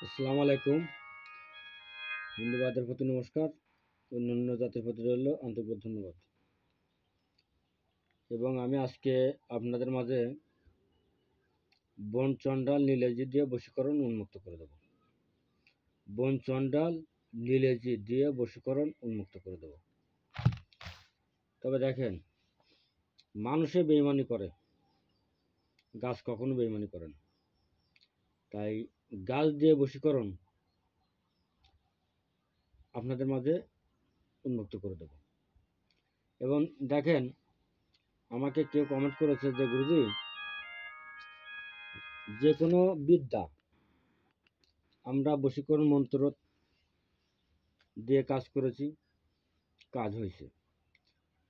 আসসালামু আলাইকুম। হিন্দুবাদের প্রতি নমস্কার, অন্যান্য জাতির প্রতি রইল আন্তরিক ধন্যবাদ। এবং আমি আজকে আপনাদের মাঝে বনচণ্ডাল নীলেজি দিয়ে বশীকরণ উন্মুক্ত করে দেব। বনচণ্ডাল নীলেজি দিয়ে বশীকরণ উন্মুক্ত করে দেব। তবে দেখেন, মানুষে বেইমানি করে, গাছ কখনো বেইমানি করে না। তাই গাছ দিয়ে বশীকরণ আপনাদের মাঝে উন্মুক্ত করে দেব। এবং দেখেন, আমাকে কেউ কমেন্ট করেছে যে গুরুজি, যে কোনো বিদ্যা আমরা বশীকরণ মন্ত্র দিয়ে কাজ করেছি, কাজ হয়েছে,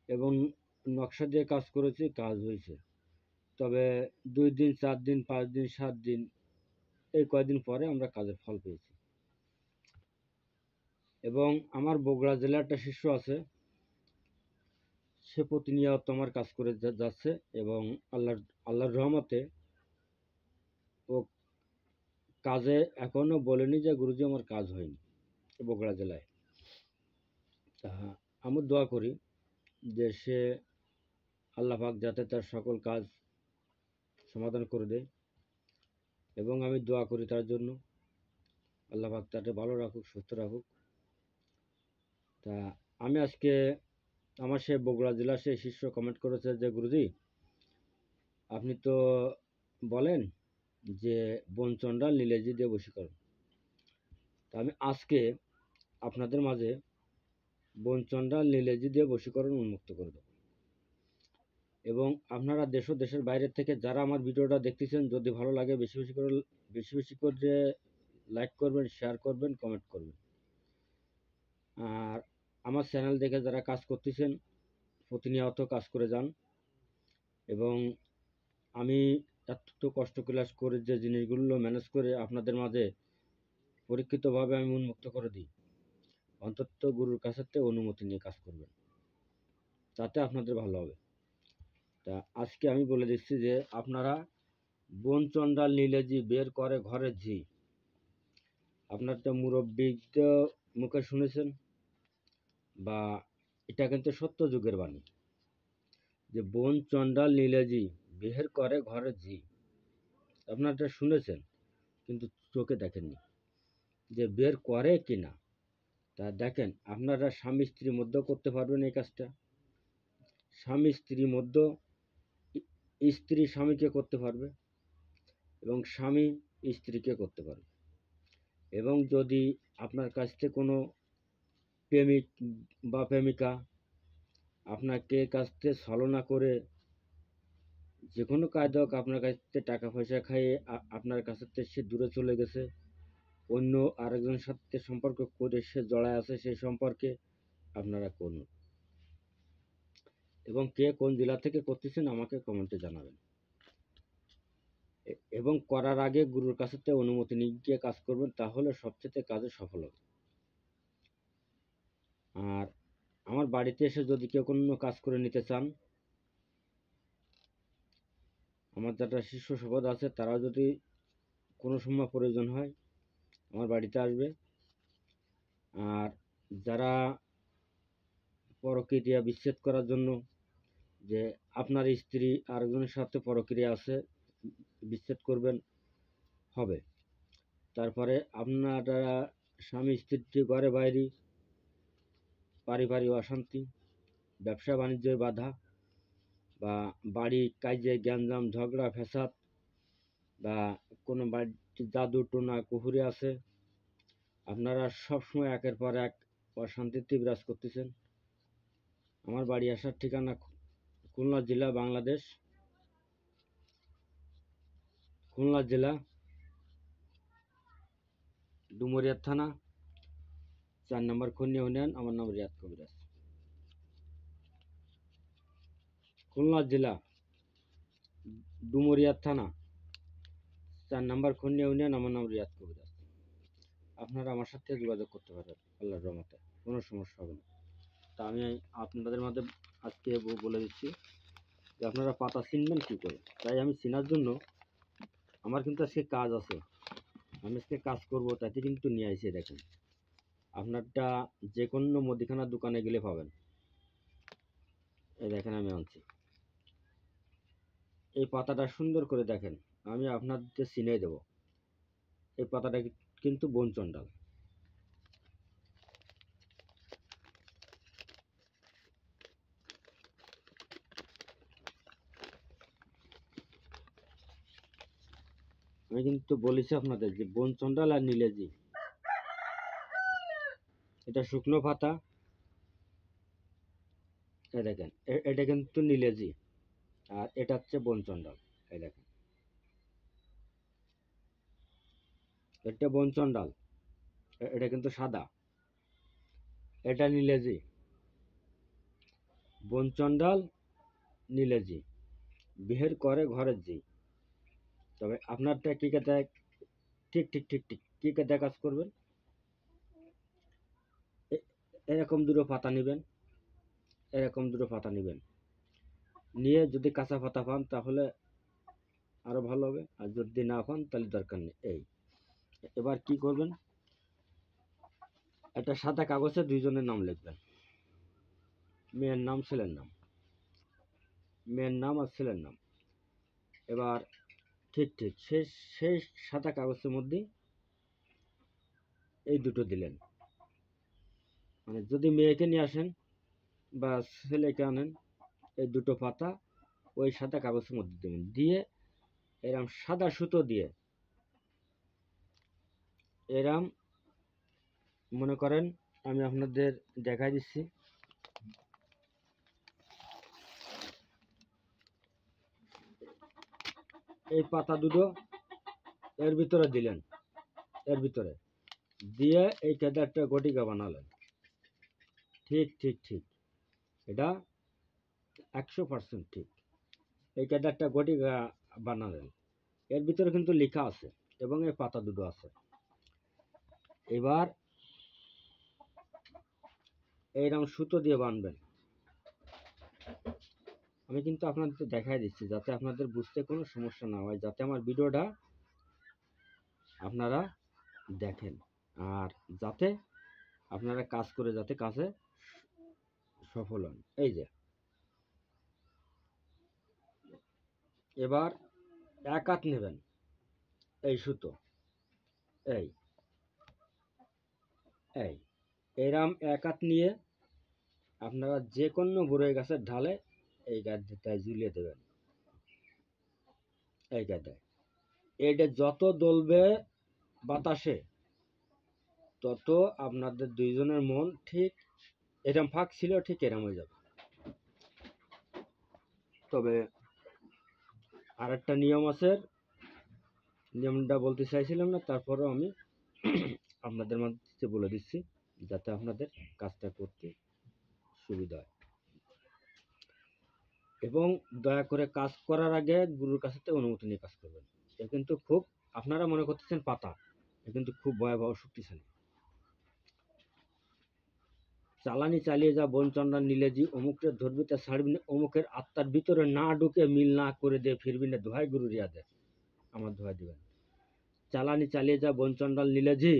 এবং নকশা দিয়ে কাজ করেছি, কাজ হয়েছে। তবে 2 দিন, 4 দিন, 5 দিন, 7 দিন, এই কয়েকদিন পরে আমরা কাজের ফল পেয়েছি। এবং আমার বগুড়া জেলার একটা শিষ্য আছে, সে প্রতিনিয়ত আমার কাজ করে যাচ্ছে, এবং আল্লাহর রহমতে ও কাজে এখনো বলেনি যে গুরুজি আমার কাজ হয়নি বগুড়া জেলায়। তা আমি দোয়া করি যে সে আল্লাহ পাক যাতে তার সকল কাজ সমাধান করে দেয়, এবং আমি দোয়া করি তার জন্য আল্লাহ পাক তাকে ভালো রাখুক, সুস্থ রাখুক। তা আমি আজকে আমার সে বগুড়া জেলার সেই শিষ্য কমেন্ট করেছে যে গুরুজি, আপনি তো বলেন যে বনচণ্ডাল নীলেজি দিয়ে বশীকরণ। তা আমি আজকে আপনাদের মাঝে বনচণ্ডাল নীলেজি দিয়ে বশীকরণ উন্মুক্ত করে দেব। এবং আপনারা দেশ ও দেশের বাইরের থেকে যারা আমার ভিডিওটা দেখতেছেন, যদি ভালো লাগে বেশি বেশি করে লাইক করবেন, শেয়ার করবেন, কমেন্ট করবেন। আর আমার চ্যানেল দেখে যারা কাজ করতেছেন, প্রতিনিয়ত কাজ করে যান। এবং আমি এত কষ্ট ক্লাস করে যে জিনিসগুলো ম্যানেজ করে আপনাদের মাঝে পরীক্ষিতভাবে আমি উন্মুক্ত করে দিই, অন্তত গুরুর কাছে অনুমতি নিয়ে কাজ করবেন, তাতে আপনাদের ভালো হবে। তা আজকে আমি বলে দিচ্ছি যে আপনারা বনচণ্ডাল নীলেজি বের করে ঘরে ঝি, আপনার তো মুরব্বীদের মুখে শুনেছেন, বা এটা কিন্তু সত্য যুগের বাণী যে বনচণ্ডাল নীলেজি বের করে ঘরে ঝি। আপনারা এটা শুনেছেন, কিন্তু চোখে দেখেননি যে বের করে কি না। তা দেখেন, আপনারা স্বামী স্ত্রীর মধ্যেও করতে পারবেন এই কাজটা, স্বামী স্ত্রীর মধ্যে, স্ত্রী স্বামীকে করতে পারবে, এবং স্বামী স্ত্রীকে করতে পারবে। এবং যদি আপনার কাছ থেকে কোনো প্রেমিক বা প্রেমিকা আপনাকে কাছ থেকে ছলনা করে, যে কোনো কাজ হোক, আপনার কাছ থেকে টাকা পয়সা খাইয়ে আপনার কাছ থেকে সে দূরে চলে গেছে, অন্য আরেকজনের সাথে সম্পর্ক করে সে জড়ায় আছে, সেই সম্পর্কে আপনারা করুন। এবং কে কোন জেলা থেকে করতেছেন আমাকে কমেন্টে জানাবেন। এবং করার আগে গুরুর কাছ থেকে অনুমতি নিয়ে কাজ করবেন, তাহলে সবচেয়ে কাজে সফল হবে। আর আমার বাড়িতে এসে যদি কেউ কোনো কাজ করে নিতে চান, আমার যারা শিষ্য সভাদ আছে তারাও যদি কোনো সময় প্রয়োজন হয় আমার বাড়িতে আসবে। আর যারা পরকীয়া বিচ্ছেদ করার জন্য, যে আপনার স্ত্রী আরেকজনের সাথে পরকীয়া আছে, বিচ্ছেদ করবেন হবে, তারপরে আপনারা স্বামী স্ত্রী ঘরে বাইরে পারিবারিক অশান্তি, ব্যবসা বাণিজ্যের বাধা, বা বাড়ি কাজে গ্যাঞ্জাম ঝগড়া ফ্যাসাদ, বা কোনো বাড়িতে জাদু টোনা কুহুরি আছে, আপনারা সবসময় একের পর এক অশান্তিতে বিরাজ করতেছেন, আমার বাড়ি আসার ঠিকানা খুলনা জেলা, বাংলাদেশ। খুলনা জেলা, ডুমুরিয়া থানা, 4 নম্বর খুলনা ইউনিয়ন। আমার নাম রিয়াদ কবিরাজ। খুলনা জেলা, ডুমুরিয়া থানা, 4 নম্বর খুলনা ইউনিয়ন। আমার নাম রিয়াদ কবিরাজ। আপনারা আমার সাথে যোগাযোগ করতে পারেন, আল্লাহর রহমতে কোনো সমস্যা হবে না। তা আমি আপনাদের মধ্যে আজকে বলে দিচ্ছি যে আপনারা পাতা চিনবেন কী করে। তাই আমি চেনার জন্য আমার কিন্তু আজকে কাজ আছে, আমি আজকে কাজ করব তাতে কিন্তু নিয়ে আইছি, দেখেন আপনারটা যে কোনো মুদিখানার দোকানে গেলে পাবেন। এই দেখেন আমি আনছি। এই পাতাটা সুন্দর করে দেখেন, আমি আপনাদের চিনিয়ে দেব। এই পাতাটা কিন্তু বনচন্ডাল। আমি কিন্তু বলেছি আপনাদের যে বনচন্ডাল আর নীলেজি, এটা শুকনো পাতা। এই দেখেন এটা কিন্তু নীলেজি, আর এটা হচ্ছে বনচন্ডাল। এই দেখেন এটা বনচন্ডাল, এটা কিন্তু সাদা। এটা নীলেজি, বনচন্ডাল নীলেজি বিহের করে ঘরের জি। তবে আপনারটা কি কে দেয়, ঠিক ঠিক ঠিক ঠিক কি কে দেয় কাজ করবেন। এরকম দুটো পাতা নেবেন, এরকম দুটো পাতা নেবেন, নিয়ে যদি কাঁচা পাতা পান তাহলে আরো ভালো হবে, আর যদি না পান তাহলে দরকার নেই। এই এবার কি করবেন, একটা সাদা কাগজে দুইজনের নাম লিখবেন, মেয়ের নাম ছেলের নাম, মেয়ের নাম আর ছেলের নাম। এবার ঠিক ঠিক সেই সেই সাদা কাগজের মধ্যে এই দুটো দিলেন। মানে যদি মেয়েকে নিয়ে আসেন বা ছেলেকে আনেন, এই দুটো পাতা ওই সাদা কাগজের মধ্যে দেবেন, দিয়ে এরম সাদা সুতো দিয়ে এরম মনে করেন, আমি আপনাদের দেখাই দিচ্ছি। এই পাতা দুটো এর ভিতরে দিলেন, এর ভিতরে দিয়ে এই কেদে একটা গটিকা বানালেন। ঠিক ঠিক ঠিক, এটা 100% ঠিক। এই কেদে একটা গটিকা বানালেন, এর ভিতরে কিন্তু লেখা আছে এবং এই পাতা দুটো আছে। এবার এইরকম সুতো দিয়ে বাঁধবেন। আমি কিন্তু আপনাদের দেখাই দিচ্ছি যাতে আপনাদের বুঝতে কোনো সমস্যা না হয়, যাতে আমার ভিডিওটা আপনারা দেখেন, আর যাতে আপনারা কাজ করে যাতে কাজে সফল হন। এই যে এবার এক হাত নেবেন এই সুতো, এই এই এরম এক হাত নিয়ে আপনারা যে কোনো বড়ই গাছের ঢালে এই গাছটায় ঝুলিয়ে দেবেন। এই গাছটায় এইটা যত দলবে বাতাসে, তত আপনাদের দুইজনের মন ঠিক এরম ফাঁক ছিল ঠিক এরম হয়ে যাবে। তবে আর একটা নিয়ম আছে, নিয়মটা বলতে চাইছিলাম না, তারপরেও আমি আপনাদের মাঝে বলে দিচ্ছি যাতে আপনাদের কাজটা করতে সুবিধা হয়। এবং দয়া করে কাজ করার আগে গুরুর কাছ থেকে অনুমতি নিয়ে কাজ করবেন। এ কিন্তু খুব, আপনারা মনে করতেছেন পাতা, এ কিন্তু খুব ভয়াবহ শক্তিশালী। চালানি চালিয়ে যা বনচন্ডাল নীলেজি, অমুকের ধরবি তা ছাড়বি না, অমুকের আত্মার ভিতরে না ঢুকে মিল না করে দিয়ে ফিরবি না, দোহাই গুরু রিয়াদের, আমার দোহাই দিবেন। চালানি চালিয়ে যা বনচন্ডাল নীলেজি,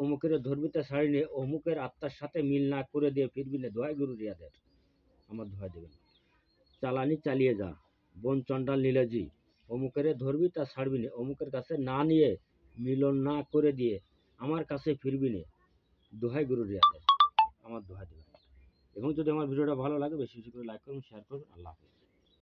অমুকের ধরবি তা ছাড়বি না, অমুকের আত্মার সাথে মিল না করে দিয়ে ফিরবি না, দোহাই গুরু রিয়াদের, আমার দোহাই দিবেন। চালানি চালিয়ে যা বনচন্ডাল নীলেজি, অমুকের ধরবি তা ছাড়বি না, অমুকের কাছে না নিয়ে মিলন না করে দিয়ে আমার কাছে ফিরবি না, দোহাই গুরু রিয়াদের, আমার দোহাই দিবেন। এবং যদি আমার ভিডিওটা ভালো লাগে বেশি বেশি করে লাইক করুন, শেয়ার করুন। আল্লাহ হাফেজ।